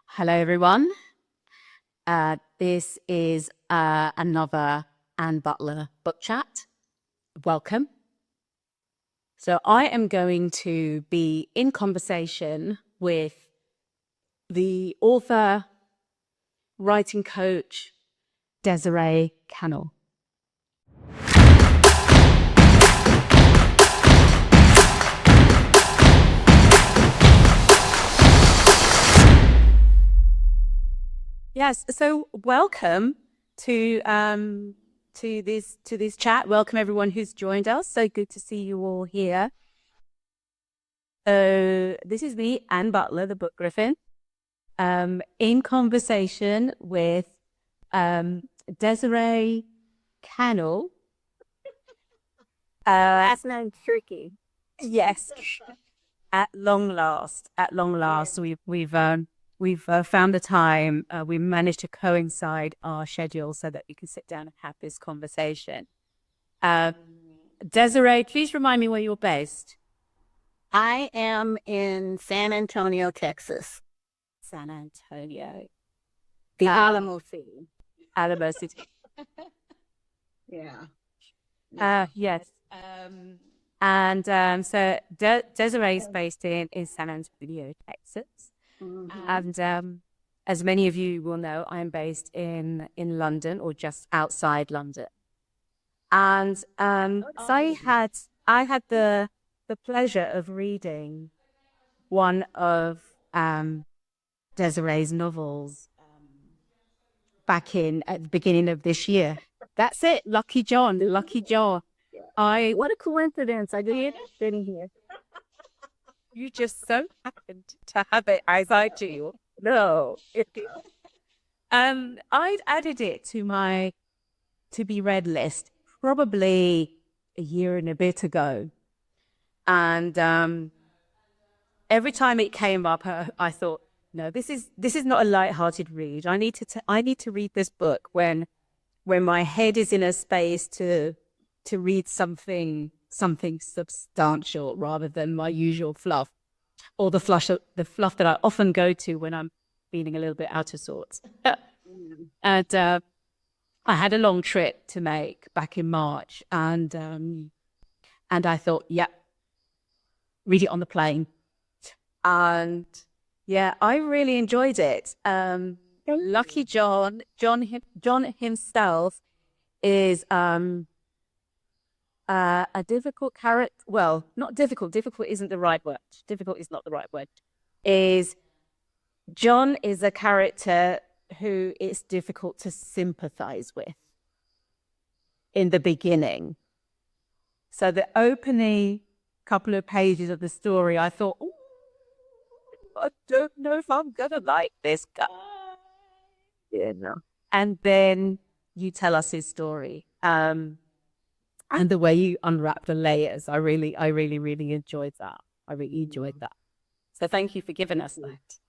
Hello, everyone. This is another Anne Butler book chat. Welcome. So, I am going to be in conversation with the author, writing coach, Desiree Kannel. Yes, so welcome to this chat. Welcome everyone who's joined us. So good to see you all here. So this is me, Anne Butler, the book griffin, in conversation with Desiree Kannel. That's not tricky. Yes, at long last, we've found the time. We managed to coincide our schedule so that we can sit down and have this conversation. Desiree, please remind me where you're based. I am in San Antonio, Texas, San Antonio, the Alamo City. Alabama City. Yeah. Yes. And so Desiree is based in San Antonio, Texas. And as many of you will know, I'm based in London or just outside London. And so I had the pleasure of reading one of Desiree's novels back at the beginning of this year. That's it, Lucky John, Lucky John. What a coincidence. I did sitting here. You just so happened to have it as I do. No. I'd added it to my to be read list probably a year and a bit ago. And every time it came up, I thought, no, this is not a light-hearted read. I need to read this book when my head is in a space to read something substantial rather than my usual fluff or the fluff that I often go to when I'm feeling a little bit out of sorts. And I had a long trip to make back in March, and I thought, yeah, read it on the plane. And yeah, I really enjoyed it. Lucky John himself is a difficult character. Well, not difficult. Difficult isn't the right word. Difficult is not the right word. John is a character who it's difficult to sympathize with in the beginning. So the opening couple of pages of the story, I thought, I don't know if I'm gonna like this guy. And then you tell us his story. And the way you unwrap the layers, I really enjoyed that. I really enjoyed that. So thank you for giving us that.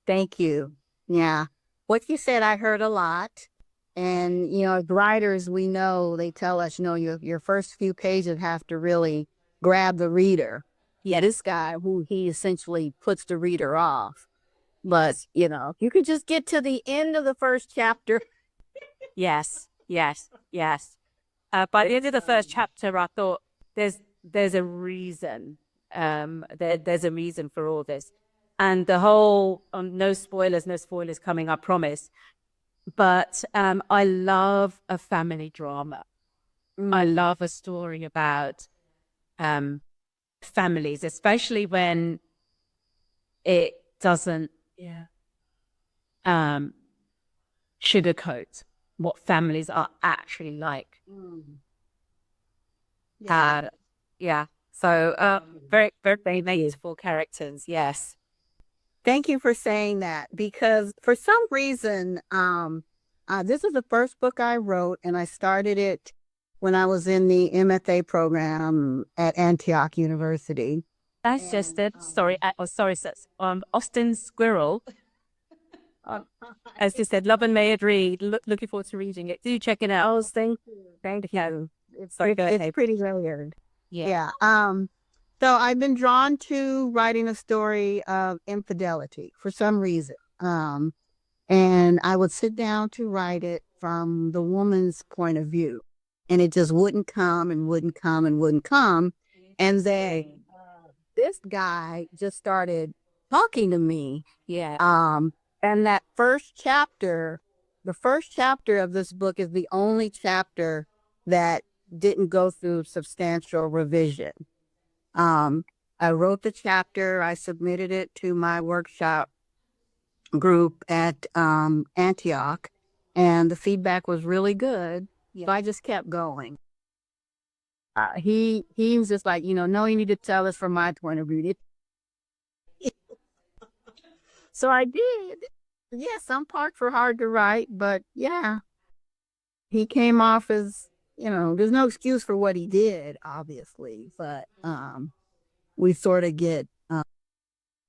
Thank you. Yeah. What you said, I heard a lot. And, as writers, we know, they tell us, your first few pages have to really grab the reader. Yeah, this guy, who he essentially puts the reader off. But, you could just get to the end of the first chapter. Yes. By the end of the first chapter, I thought there's a reason. There's a reason for all this, and the whole no spoilers coming, I promise. But I love a family drama. I love a story about families, especially when it doesn't sugarcoat what families are actually like. Yeah. So very, very beautiful characters. Yes. Thank you for saying that, because for some reason, this is the first book I wrote, and I started it when I was in the MFA program at Antioch University. That's just it. Sorry. Sorry, sis. Austin Squirrel. As you said, love and may it read. Looking forward to reading it. Do check it out. Oh, thank you. Thank you. It's pretty weird. Yeah. So I've been drawn to writing a story of infidelity for some reason. And I would sit down to write it from the woman's point of view. And it just wouldn't come and wouldn't come and wouldn't come. And then this guy just started talking to me. Yeah. And that first chapter, the first chapter of this book is the only chapter that didn't go through substantial revision. I wrote the chapter, I submitted it to my workshop group at Antioch, and the feedback was really good. Yeah. So I just kept going. He was just like, no, you need to tell us from my point of view. So I did. Yeah, some parts were hard to write, but yeah, he came off as, there's no excuse for what he did, obviously, but we sort of get,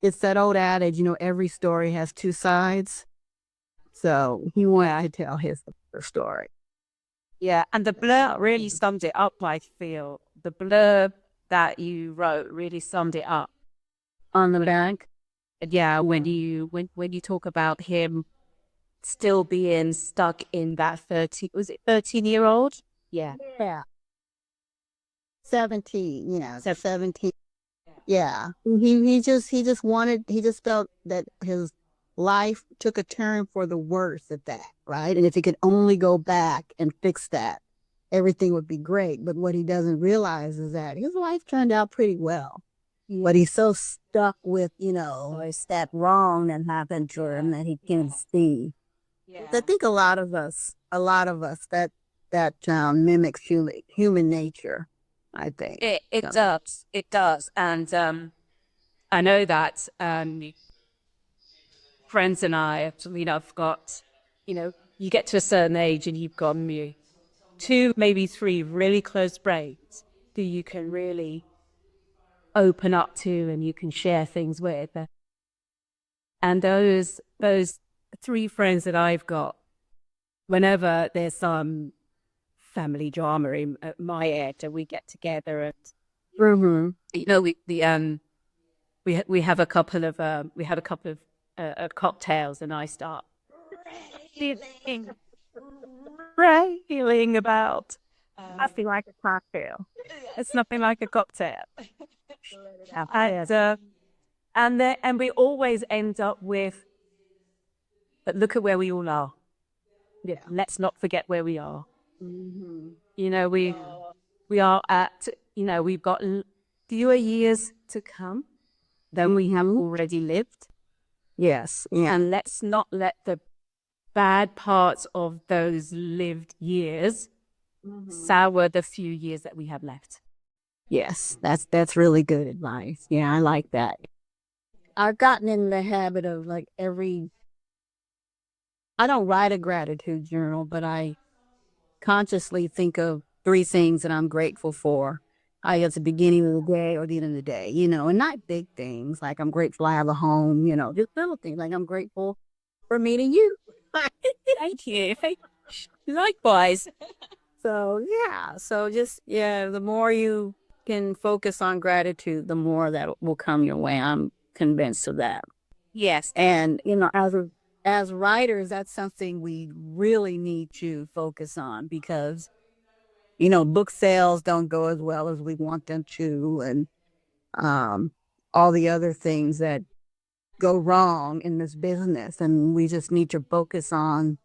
it's that old adage, every story has two sides. So he wanted to tell his story. Yeah, and the blurb really summed it up, I feel. The blurb that you wrote really summed it up. On the back? Yeah, when you talk about him still being stuck in that 13-year-old? Yeah. Yeah. 17, 17. Yeah. He just felt that his life took a turn for the worse at that, right? And if he could only go back and fix that, everything would be great. But what he doesn't realize is that his life turned out pretty well. Yeah. But he's so stuck with, it's that wrong that happened to him that he can't see. Yeah. I think a lot of us that mimics human nature, I think. It does. It does. And I know that friends and I, I've got, you get to a certain age and you've got two, maybe three really close friends who you can really open up to and you can share things with. And those three friends that I've got, whenever there's some family drama at my age, and we get together and we have a couple of cocktails, and I start railing about nothing like a cocktail. It's nothing like a cocktail. And we always end up with, but look at where we all are. Yeah, let's not forget where we are. Mm-hmm. We are at, we've got fewer years to come than we have already lived. Yes. Yeah. And let's not let the bad parts of those lived years sour the few years that we have left. Yes, that's really good advice. Yeah, I like that. I've gotten in the habit of I don't write a gratitude journal, but I consciously think of three things that I'm grateful for. At the beginning of the day or the end of the day, and not big things like I'm grateful I have a home, just little things like I'm grateful for meeting you. Thank you. Likewise. So the more you can focus on gratitude, the more that will come your way. I'm convinced of that. Yes. And, as writers, that's something we really need to focus on because, book sales don't go as well as we want them to. And all the other things that go wrong in this business. And we just need to focus on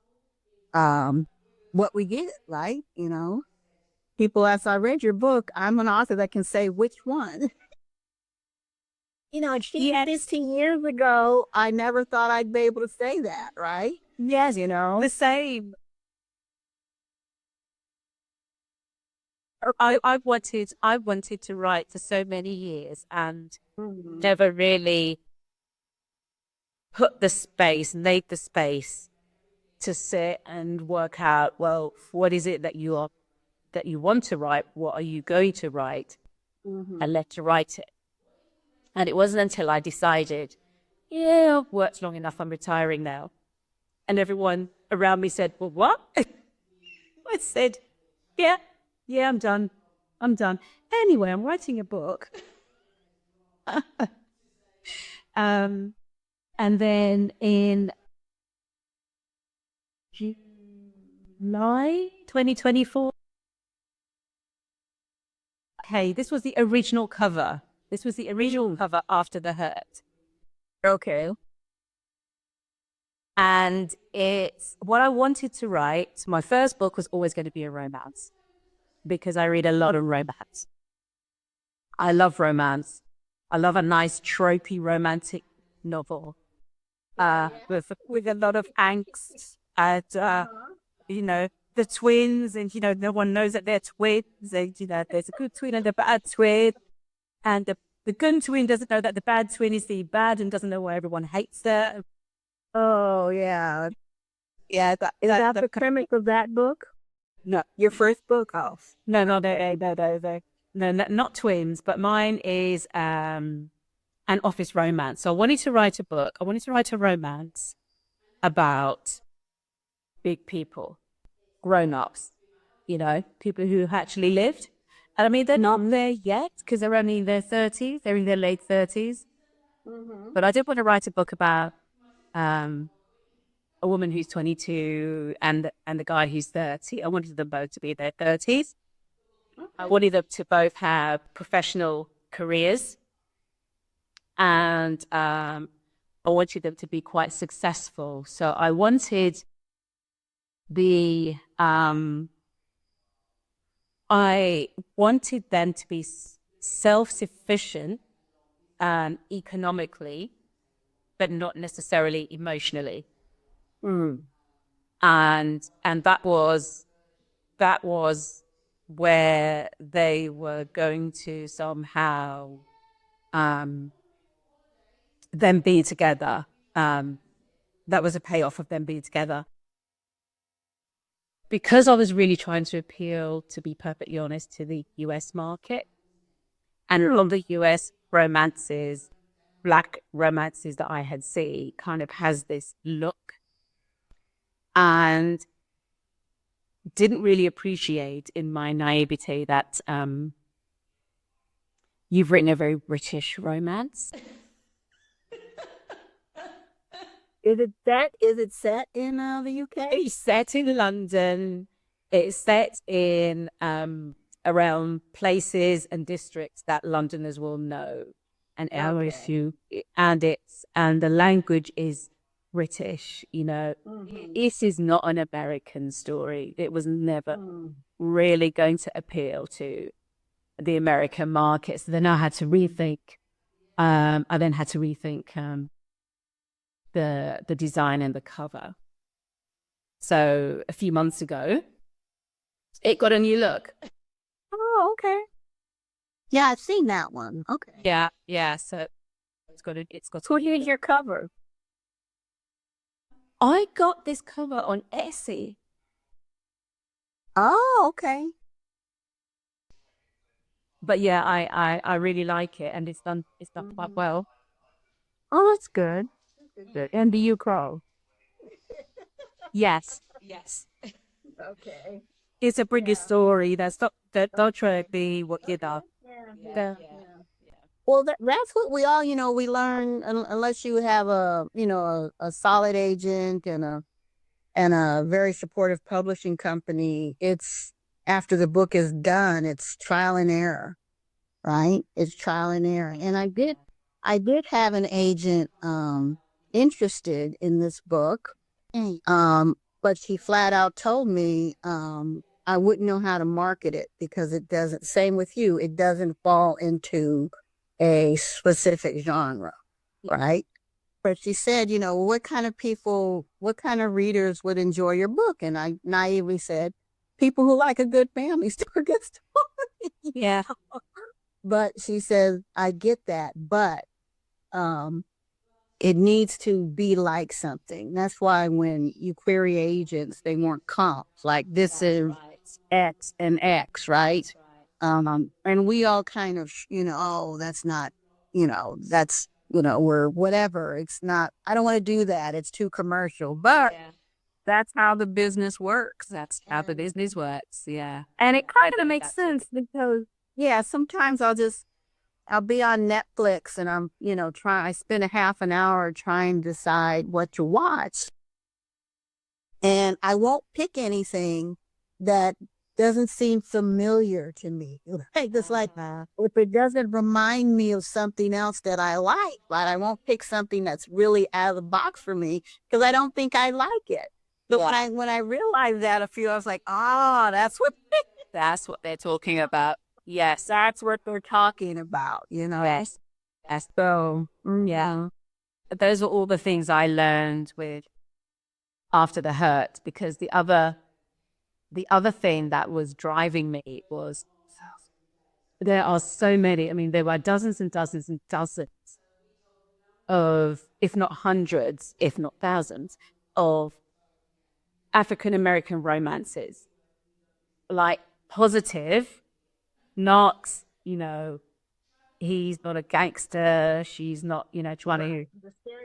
what we get, right? People ask, I read your book. I'm an author that can say which one. 15 years ago, I never thought I'd be able to say that, right? Yes, the same. I've wanted to write for so many years and never really made the space to sit and work out, well, what is it that you want to write? What are you going to write? And let you write it. And it wasn't until I decided, I've worked long enough, I'm retiring now. And everyone around me said, well, what? I said, yeah, I'm done. Anyway, I'm writing a book. And And then in July 2024, hey, this was the original cover. This was the original cover after The Hurt. Okay. And it's what I wanted to write. My first book was always going to be a romance because I read a lot of romance. I love romance. I love a nice tropey romantic novel with a lot of angst and, you know, the twins and, you know, no one knows that they're twins and, you know, there's a good twin and a bad twin. And the good twin doesn't know that the bad twin is the bad and doesn't know why everyone hates her. Oh, yeah. Yeah, Is that the premise of that book? no, Your first book? Oh. no, not twins, but mine is an office romance. So I wanted to write a book. I wanted to write a romance about big people, grown-ups, you know, people who actually lived. And I mean, they're not there yet because they're only in their 30s. They're in their late 30s. But I did want to write a book about a woman who's 22 and the guy who's 30. I wanted them both to be in their 30s. I wanted them to both have professional careers, and I wanted them to be quite successful. So I wanted the I wanted them to be self-sufficient economically, but not necessarily emotionally. And that was where they were going to somehow them be together. That was a payoff of them being together. Because I was really trying to appeal, to be perfectly honest, to the US market, and a lot of the US romances, black romances that I had seen, kind of has this look, and didn't really appreciate in my naivete that you've written a very British romance. Is it set in the UK? It's set in London. It's set in around places and districts that Londoners will know, and LSU, and the language is British. You know, this is not an American story. It was never really going to appeal to the American market. So then I had to rethink. I then had to rethink the design and the cover. So a few months ago, it got a new look. Oh, okay. Yeah, I've seen that one. Okay. Yeah. So it's got. Who did your cover? I got this cover on Etsy. Oh, okay. But yeah, I really like it, and it's done quite well. Oh, that's good. Good. And do you crawl? Yes. Okay. It's a British story. Don't try to be what you know. Yeah. Well, that's what we all, we learn unless you have a solid agent and a very supportive publishing company. It's after the book is done, it's trial and error, right? It's trial and error. And I did have an agent interested in this book. But she flat out told me I wouldn't know how to market it because it doesn't, same with you, it doesn't fall into a specific genre, right? But she said, what kind of people, what kind of readers would enjoy your book? And I naively said, people who like a good family story, good story. Yeah. But she says, I get that, but it needs to be like something. That's why when you query agents, they want comps. Like this is X and X, right? And we all kind of, oh, that's not, that's, we're whatever. It's not, I don't want to do that. It's too commercial. But that's how the business works. That's how the business works. Yeah. And it kind of makes sense because, yeah, sometimes I'll be on Netflix and I'm, I spend a half an hour trying to decide what to watch. And I won't pick anything that doesn't seem familiar to me. Like, it's like, if it doesn't remind me of something else that I like, but I won't pick something that's really out of the box for me because I don't think I like it. But when I realized that I was like, that's what they're talking about. Yes, that's what they're talking about. Yes. Yes. So Yeah. Those are all the things I learned with After the Hurt, because the other thing that was driving me was there are so many. I mean, there were dozens and dozens and dozens of, if not hundreds, if not thousands, of African American romances, like positive, not, he's not a gangster, she's not, trying to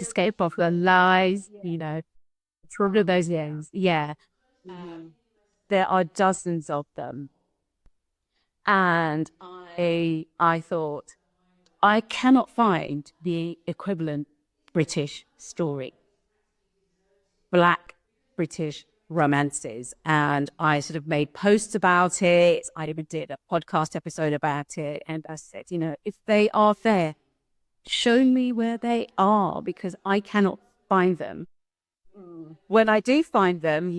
escape off her lies, all of those things. Yeah. There are dozens of them. And I thought, I cannot find the equivalent British story, Black British romances. And I sort of made posts about it. I even did a podcast episode about it. And I said, if they are there, show me where they are, because I cannot find them. When I do find them,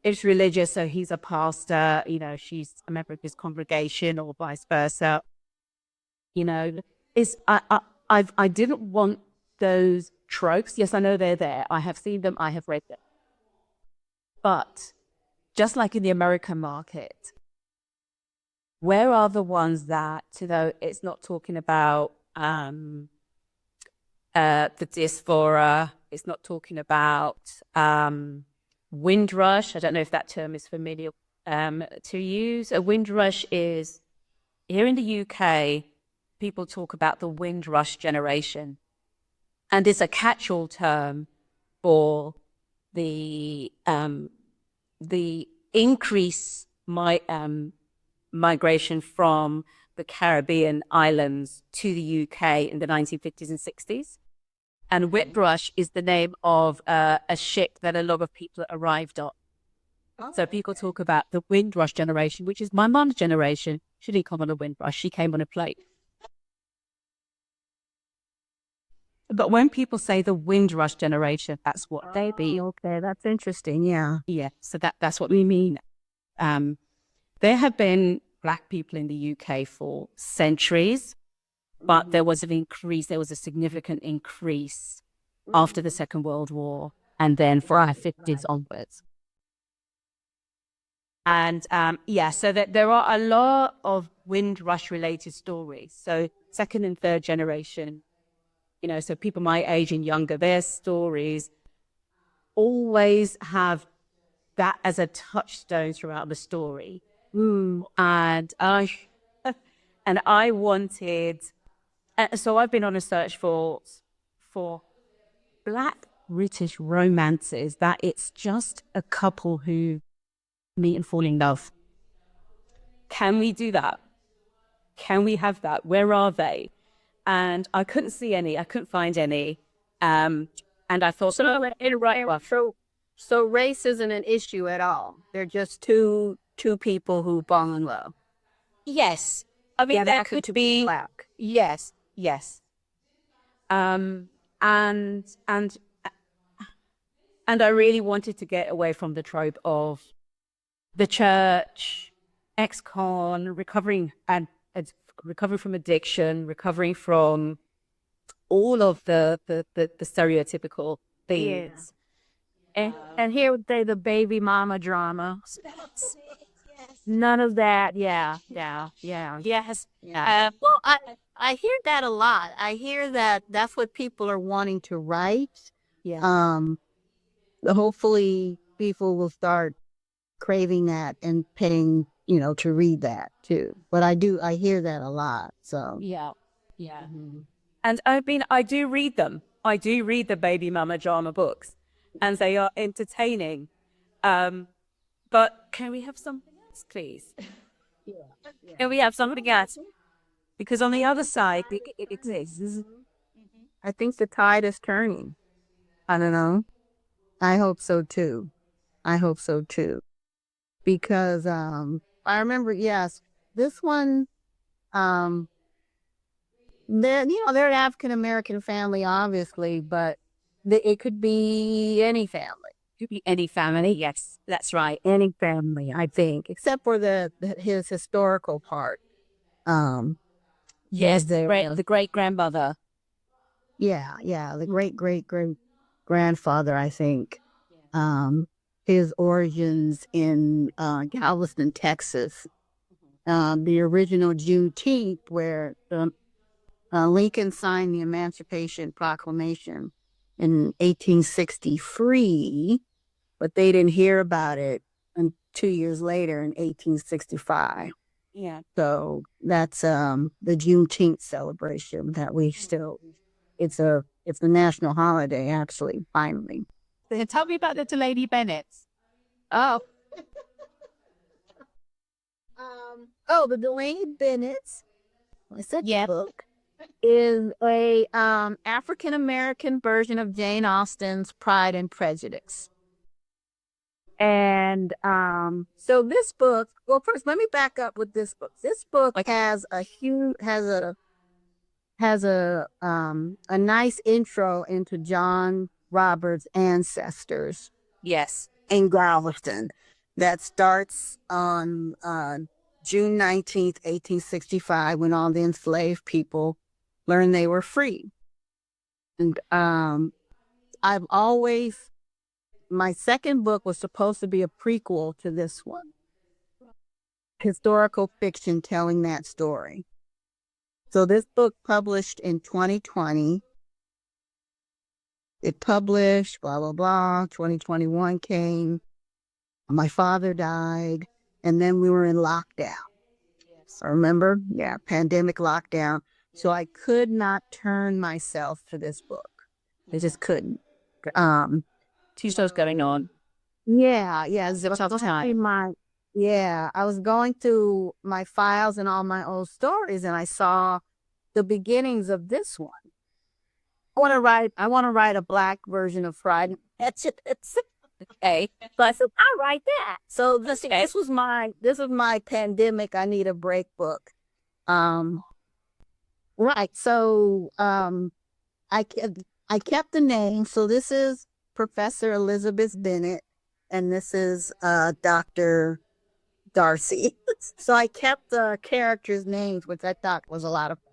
it's religious. So he's a pastor, she's a member of his congregation, or vice versa. Is I didn't want those tropes. Yes, I know they're there. I have seen them. I have read them. But just like in the American market, where are the ones that, it's not talking about the dysphoria. It's not talking about windrush. I don't know if that term is familiar to use. A windrush is, here in the UK, people talk about the windrush generation. And it's a catch-all term for the increase migration from the Caribbean islands to the UK in the 1950s and 60s. And Whitrush is the name of a ship that a lot of people arrived on. So people talk about the Windrush generation, which is my mum's generation. She didn't come on a Windrush. She came on a plane. But when people say the Windrush generation, that's what they be. Okay, that's interesting. Yeah. Yeah, so that's what we mean. There have been Black people in the UK for centuries, but there was a significant increase after the Second World War, and then for our 50s onwards. And so that there are a lot of Windrush related stories. So second and third generation, so people my age and younger, their stories always have that as a touchstone throughout the story. And I wanted, so I've been on a search for Black British romances that it's just a couple who meet and fall in love. Can we do that? Can we have that? Where are they? And I couldn't see any. I couldn't find any. And I thought, So race isn't an issue at all. They're just two people who fall in love. yes. I mean, there could be Black. yes, yes. And I really wanted to get away from the trope of the church, ex-con, recovering from addiction, recovering from all of the stereotypical things. And here would say the baby mama drama. None of that. Yeah. Yes. Well, I hear that a lot. I hear that that's what people are wanting to write. Yeah. Hopefully people will start craving that and paying, to read that too. But I hear that a lot. So Yeah. And I do read them. I do read the baby mama drama books, and they are entertaining. But can we have something else, please? Can we have something else? Because on the other side, it exists. I think the tide is turning. I don't know. I hope so too. I hope so too. Because I remember, yes, this one, um they're an African American family, obviously, but it could be any family. Could be any family. Yes, that's right. Any family, I think, except for his historical part. Um, Yes, they the great grandmother. yeah, the great grandfather, I think. Um, his origins in Galveston, Texas. The original Juneteenth, where Lincoln signed the Emancipation Proclamation in 1863, but they didn't hear about it until 2 years later in 1865. Yeah. So that's the Juneteenth celebration that we still. It's a national holiday, actually. Finally. So tell me about the Lady Bennets. Oh, the Delaney Bennett's. It's a book. Is a African American version of Jane Austen's Pride and Prejudice. And so this book, well, first let me back up with this book. This book has a nice intro into John Roberts' ancestors. Yes. In Galveston, that starts on June 19th, 1865, when all the enslaved people learned they were free. And I've always, my second book was supposed to be a prequel to this one, historical fiction telling that story. So this book published in 2020. It published, blah, blah, blah. 2021 came. My father died. And then we were in lockdown. I remember? Yeah, pandemic lockdown. So I could not turn myself to this book. I just couldn't. Two shows going on. Yeah. I was going through my files and all my old stories, and I saw the beginnings of this one. I want to write a black version of Friday. That's it. Okay. So I said, I'll write that. So this was my pandemic. I need a break book. Right. So I kept the name. So this is Professor Elizabeth Bennett, and this is Dr. Darcy. So I kept the characters' names, which I thought was a lot of fun.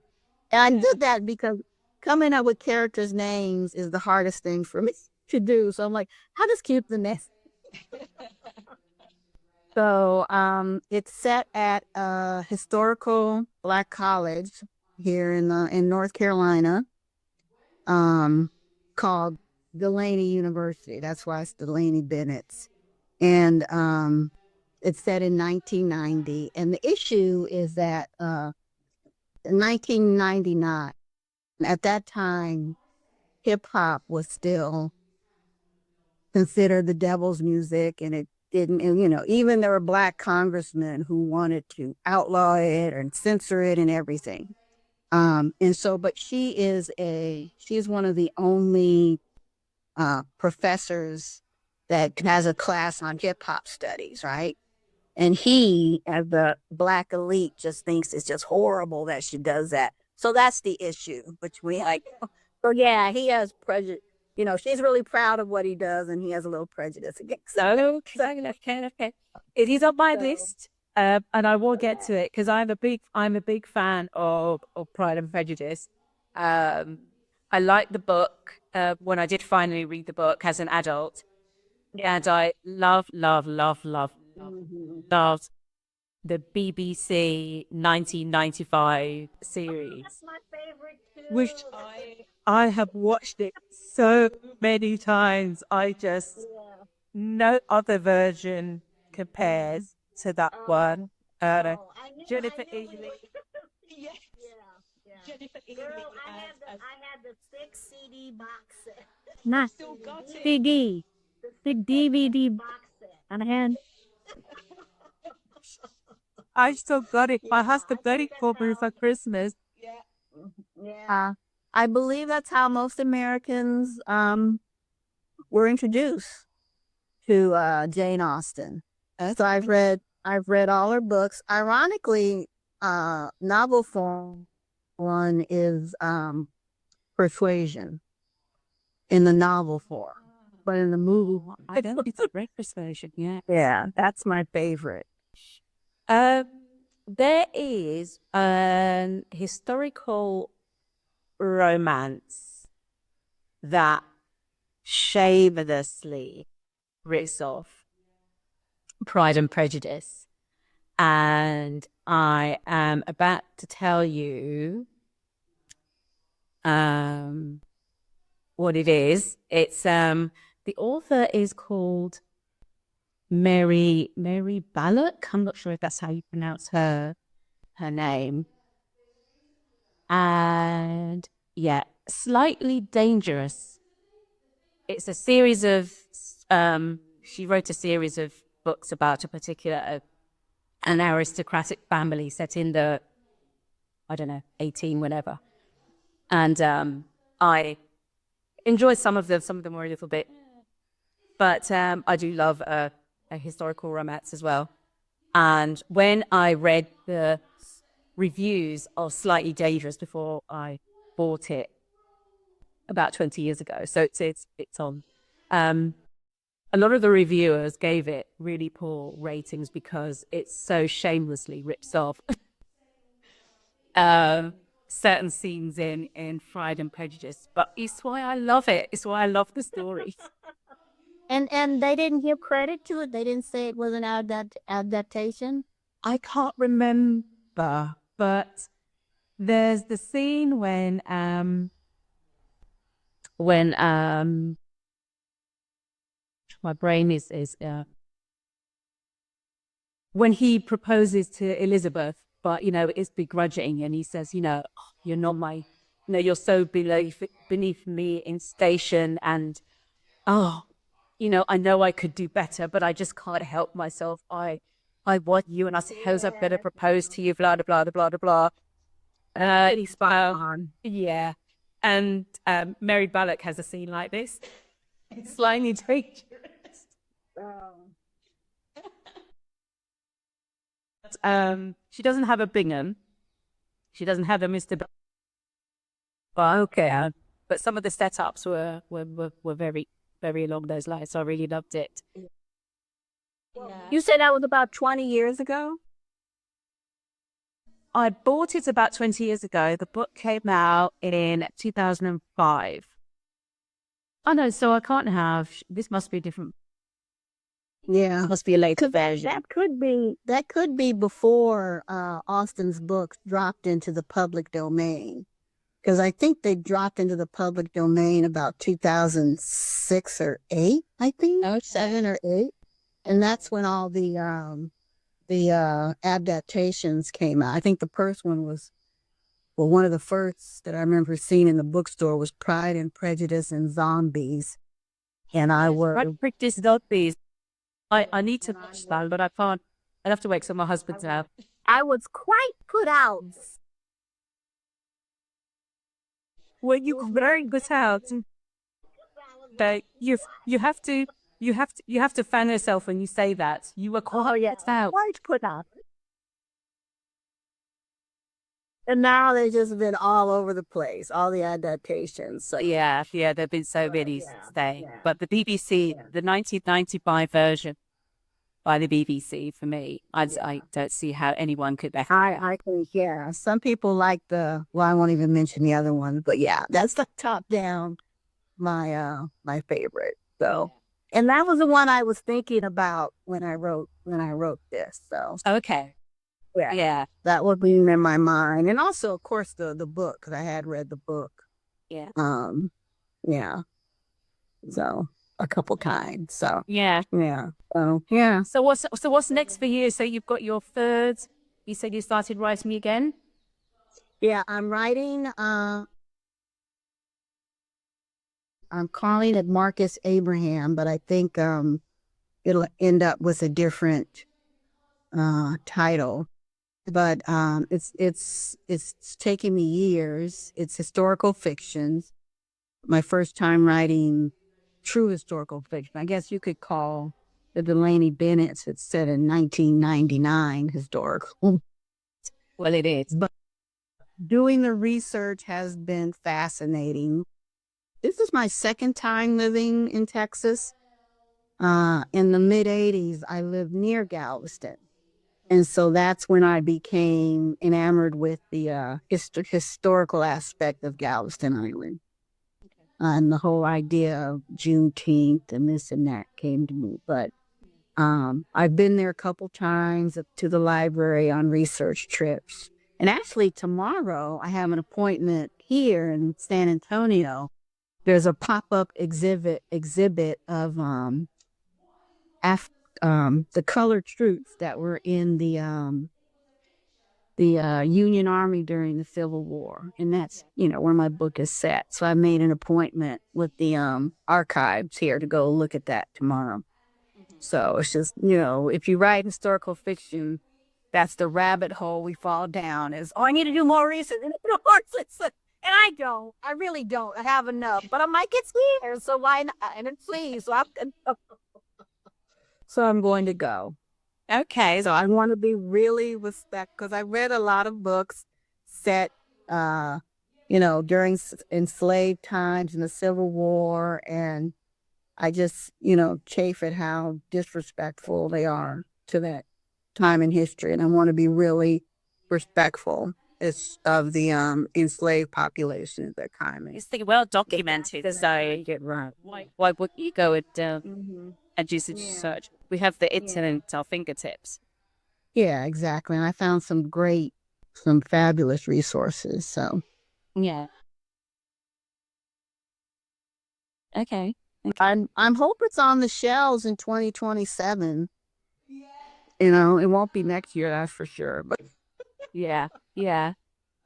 And I did that because coming up with characters' names is the hardest thing for me to do. So I'm like, I'll just keep the name. So it's set at a historical black college here in North Carolina, called Delaney University. That's why it's Delaney Bennett's. And it's set in 1990. And the issue is that in 1999, at that time, hip hop was still considered the devil's music, and it didn't, and, even there were black congressmen who wanted to outlaw it and censor it and everything. And so, but she's one of the only professors that has a class on hip hop studies, right? And he, as the black elite, just thinks it's just horrible that she does that. So that's the issue between, like, so yeah, he has prejudice. She's really proud of what he does, and he has a little prejudice against. Okay. It is on my list, and I will get to it because I'm a big fan of Pride and Prejudice. I liked the book when I did finally read the book as an adult, and I loved the BBC 1995 series, which I have watched it so many times. No other version compares to that one. Jennifer Aniston. Yes. Jennifer Aniston I had the 6 CD box set. Nah, Still got it. CD, big DVD Box set. on hand. I still got it. My husband got it for me for Christmas. Yeah. I believe that's how most Americans were introduced to Jane Austen. So I've read all her books. Ironically, novel form one is Persuasion in the novel form, but in the movie one, I don't. It's a breakfast version, yeah. yeah, that's my favorite. Um, there is an historical romance that shamelessly rips off Pride and Prejudice. And I am about to tell you what it is. It's the author is called Mary Ballock. I'm not sure if that's how you pronounce her name. And yeah, Slightly Dangerous. It's a series of she wrote a series of books about a particular an aristocratic family set in the, I don't know, 18 whatever. And I enjoyed some of them were a little bit, but I do love a historical romance as well. And when I read the reviews of Slightly Dangerous before I bought it about 20 years ago, so it's on. A lot of the reviewers gave it really poor ratings because it so shamelessly rips off certain scenes in Pride and Prejudice. But it's why I love it. It's why I love the story. And they didn't give credit to it. They didn't say it was an adaptation. I can't remember, but there's the scene when my brain is when he proposes to Elizabeth, but it's begrudging, and he says, "Oh, you're not my, you're so beneath me in station, and oh, I know I could do better, but I just can't help myself. I want you, and I suppose I'm gonna propose to you, blah blah blah blah blah blah." He's spot on, yeah. And Mary Ballock has a scene like this. It's slightly dangerous. She doesn't have a Bingham. She doesn't have a Mr. But okay. But some of the setups were very, very along those lines. So I really loved it. You said that was about 20 years ago? I bought it about 20 years ago. The book came out in 2005. Oh no, so I can't have, this must be a different, Yeah. must be a later version. That could be before Austen's books dropped into the public domain. Because I think they dropped into the public domain about 2006 or 8, I think. Oh, 7 or 8. And that's when all the adaptations came out. I think the first one was, well, one of the first that I remember seeing in the bookstore was Pride and Prejudice and Zombies. And I was Pride and Prejudice Zombies. I need to watch that, but I can't. I'd have to wait till my husband's out. I was quite put out. Well, you very good out. But you have to fan yourself when you say that. You were quite out. Quite put out. And now they've just been all over the place, all the adaptations. So Yeah, there've been so many since then. But the BBC, the 1995 version by the BBC, for me, I don't see how anyone could better. I think, yeah. Some people like well, I won't even mention the other one, but yeah, that's the top down, my favorite. So, and that was the one I was thinking about when I wrote this. So, Okay. Yeah. That would be in my mind. And also, of course, the book, because I had read the book. Yeah. Yeah. So a couple times. So Yeah. yeah. Yeah. So what's next for you? So you've got your third. You said you started writing again. Yeah, I'm writing. I'm calling it Marcus Abraham, but I think it'll end up with a different title. but it's taken me years. It's historical fiction. My first time writing true historical fiction. I guess you could call the Delaney Bennett's. It's set in 1999 historical. Well, it is. But doing the research has been fascinating. This is my second time living in Texas. In the mid 80s, I lived near Galveston. And so that's when I became enamored with the historical aspect of Galveston Island. And the whole idea of Juneteenth and this and that came to me. But I've been there a couple times to the library on research trips. And actually, tomorrow I have an appointment here in San Antonio. There's a pop-up exhibit of the colored troops that were in the Union Army during the Civil War, and that's where my book is set. So I made an appointment with the archives here to go look at that tomorrow. So it's just if you write historical fiction, that's the rabbit hole we fall down. Is I need to do more research, and I don't. I really don't. I have enough, but I might get scared. So why not? And please, so I'm going to go. Okay. So I want to be really respectful because I read a lot of books set, during enslaved times in the Civil War, and I just, chafe at how disrespectful they are to that time in history, and I want to be really respectful of the enslaved population at that time. It's the well documented, so Get right. why would you go Mm-hmm. and do such research? We have the internet at our fingertips. Yeah, exactly. And I found some fabulous resources. So Yeah. Okay. I'm hope it's on the shelves in 2027. It won't be next year, that's for sure. But Yeah. Yeah.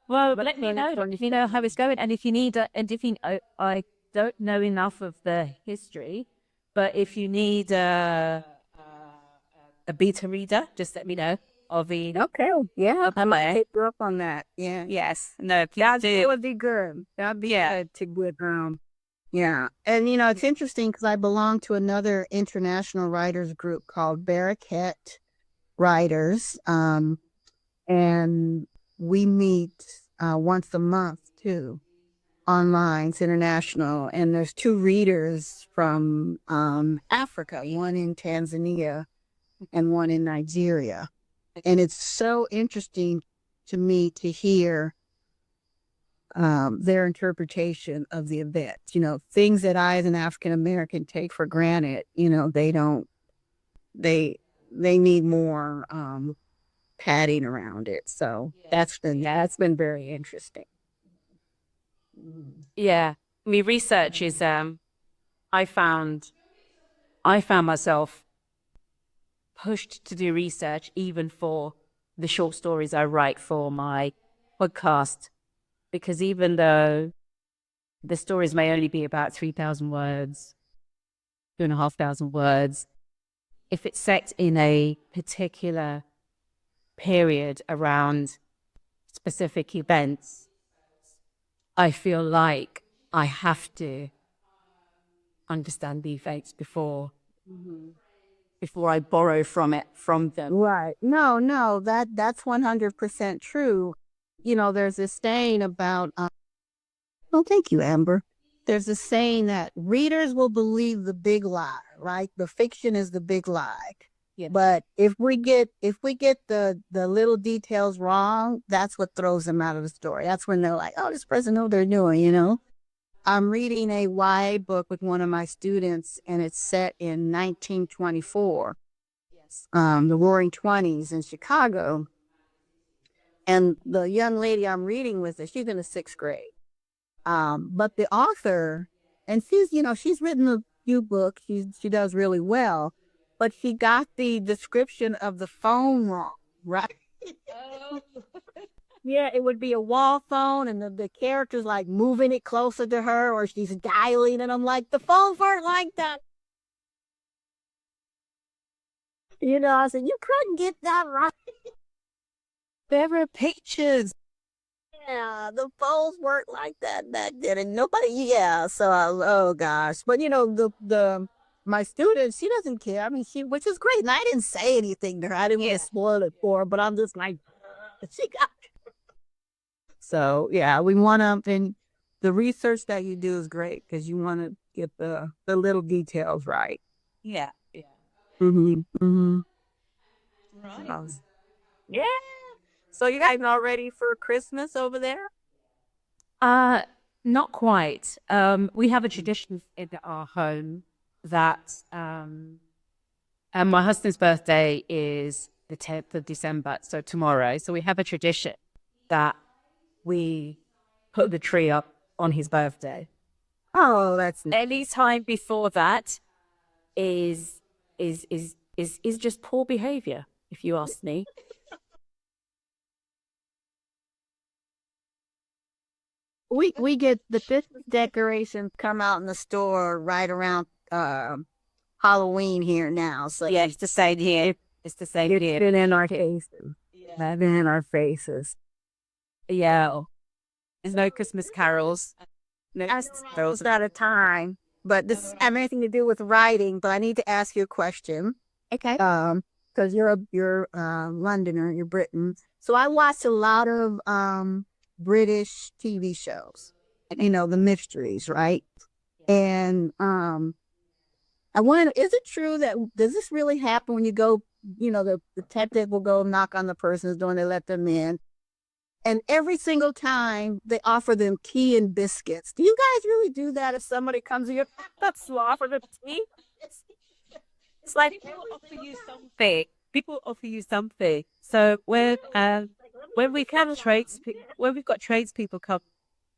Well, let me know. Let me know how it's going, and if you need, I don't know enough of the history, but if you need a beta reader, just let me know. I'll be okay, yeah, I'm gonna okay. hit you up on that. Yeah, Yes. No, please do. that would be good. That'd be good to with yeah, and it's interesting because I belong to another international writers group called Barraquette Writers, and we meet once a month too. Online. It's international, and there's two readers from Africa, one in Tanzania and one in Nigeria. And it's so interesting to me to hear their interpretation of the event. Things that I, as an African American, take for granted. They don't. They need more padding around it. So that's been very interesting. Yeah. Me research is I found myself pushed to do research even for the short stories I write for my podcast, because even though the stories may only be about 3,000 words, 2,500 words, if it's set in a particular period around specific events, I feel like I have to understand the effects before I borrow from them. Right. No, that's 100% true. There's this saying about, oh, thank you, Amber. There's a saying that readers will believe the big lie, right? The fiction is the big lie. Yeah. But if we get the little details wrong, that's what throws them out of the story. That's when they're like, oh, this person knows what they're doing. I'm reading a YA book with one of my students, and it's set in 1924. The Roaring Twenties in Chicago. And the young lady I'm reading with, she's in the 6th grade. But the author, and she's written a few books. She does really well, but she got the description of the phone wrong, right? Oh. Yeah, it would be a wall phone, and the character's like moving it closer to her, or she's dialing, and I'm like, the phones weren't like that. I said, you couldn't get that right. There are pictures. Yeah, the phones weren't like that back then, and nobody. Yeah, so oh gosh, but my student, she doesn't care. I mean, which is great, and I didn't say anything to her. I didn't want to spoil it for her, but I'm just like, she got. So yeah, we want to, and the research that you do is great because you want to get the little details right. Yeah. Yeah. Mm-hmm. Mm-hmm. Right. Yeah. So you guys all ready for Christmas over there? Uh, Not quite. We have a tradition in our home that and my husband's birthday is the 10th of December, so tomorrow. So we have a tradition that we put the tree up on his birthday. Oh, that's Any time before that is is just poor behavior, if you ask me. we get the Christmas decorations come out in the store right around Halloween here now. So Yeah, it's the same here. It's the same it's here. been in our faces. Yeah. Been in our faces. Yeah. There's no Christmas carols. No That's Christmas almost carols. out of time. But this has anything to do with writing, but I need to ask you a question. Okay. Because you're Londoner, you're Britain. So I watch a lot of British TV shows. You know, the mysteries, right? And I wonder, is it true that does this really happen when you go, the detective will go knock on the person's door and they let them in. And every single time they offer them tea and biscuits. Do you guys really do that if somebody comes to your that's offer them tea? It's like people offer you something. People offer you something. So when we have when we've got tradespeople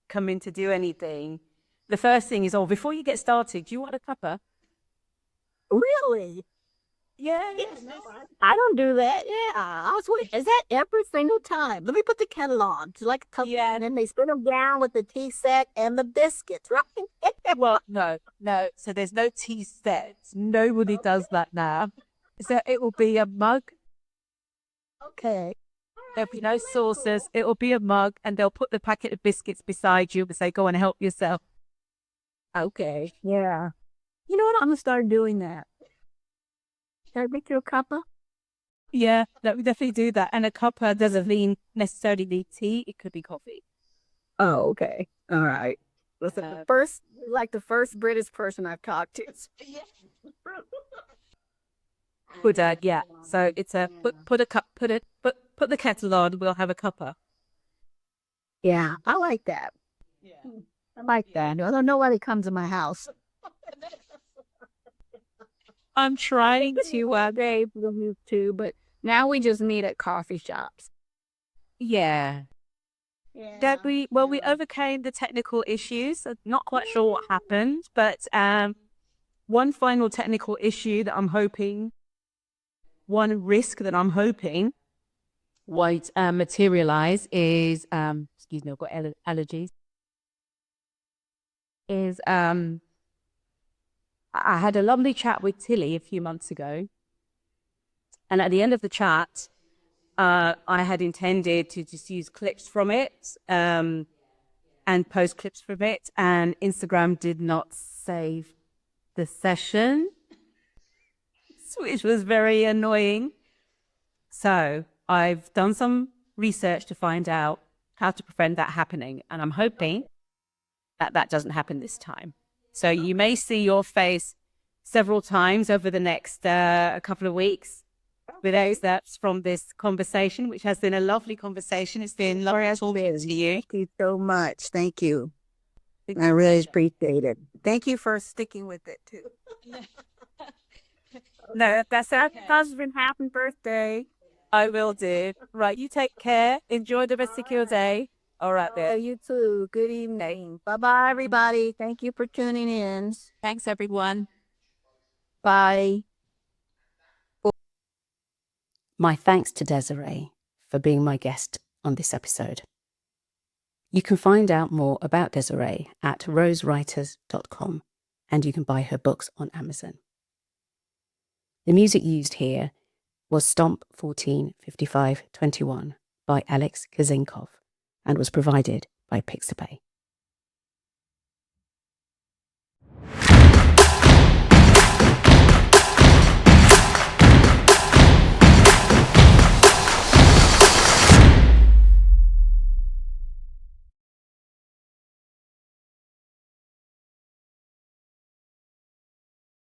come in to do anything, the first thing is, oh, before you get started, do you want a cuppa? Really? Yeah. I don't do that. Yeah. I was wondering, is that every single time? Let me put the kettle on. It's like a cup, Yeah. and then they spin them down with the tea set and the biscuits, right? Well, no. So there's no tea sets. Nobody does that now. So it will be a mug. Okay. There'll be no saucers. It will be a mug, and they'll put the packet of biscuits beside you and say, "Go and help yourself." Okay. Yeah. You know what? I'm gonna start doing that. Can I make you a cuppa? Yeah, that we definitely do that. And a cuppa doesn't mean necessarily need tea. It could be coffee. Oh, okay. All right. Listen, Uh, the first British person I've talked to. yeah. So it's a put a cup put the kettle on. We'll have a cuppa. Yeah, I like that. I like that. I don't know why they come to my house. I'm trying to. They used to, but now we just meet at coffee shops. Yeah. That we overcame the technical issues. I'm not quite sure what happened, but one final technical issue that I'm hoping, one risk that I'm hoping won't materialize is excuse me, I've got allergies. Is I had a lovely chat with Tilly a few months ago, and at the end of the chat, I had intended to just use clips from it and post clips from it, and Instagram did not save the session, which was very annoying. So I've done some research to find out how to prevent that happening, and I'm hoping that that doesn't happen this time. So you may see your face several times over the next couple of weeks with excerpts from this conversation, which has been a lovely conversation. It's been lovely as always to you. Thank you so much. Thank you. I really appreciate it. Thank you for sticking with it too. No, that's our husband. Happy birthday. I will do. Right, you take care. Enjoy the rest of your day. All right, Yeah, then. you too. Good evening. Bye bye, everybody. Thank you for tuning in. Thanks, everyone. Bye. My thanks to Desiree for being my guest on this episode. You can find out more about Desiree at rosewriters.com, and you can buy her books on Amazon. The music used here was Stomp 145521 by Alex Kazinkov and was provided by Pixabay.